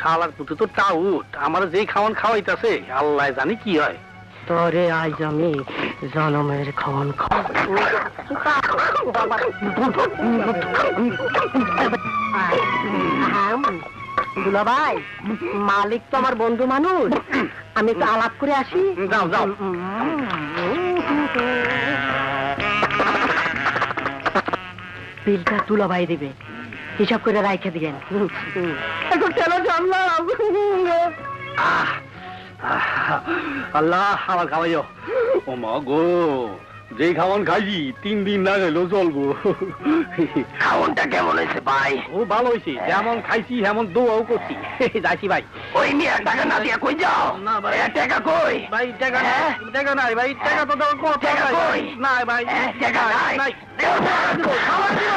শালার পুতে তো টাউট, আমার যেই খাওয়ান খাওয়াইতাছে আল্লাহ জানি কি হয়। তোরে আজ আমি জনমের খাওয়ান দুলাভাই, মালিক তো আমার বন্ধু মানুষ, আমি একটু আলাপ করে আসি। যাও যাও। বিলটা দুলাভাই দিবে, হিসাব করে রাইখে দিবেন। এখন কেন জানলাম? আল্লাহ আমার খাওয়াইও। ও মা গো, যেই খাওয়ান খাইছি 3 দিন না গেলেও চলবো। খাওনটা কেমন হয়েছে ভাই? ও ভালো হয়েছে, যেমন খাইছি হেমন দোয়াও করছি। যাইছি ভাই। ওই নিয়ে টাকা না দিয়া কই যাও? না ভাই। টাকা কই? ভাই টাকা নাই, টাকা নাই ভাই, টাকা তো দেওয়ার কথা টাকা নাই। কই? নাই ভাই, টাকা নাই। নাই। খাওয়াই দিও।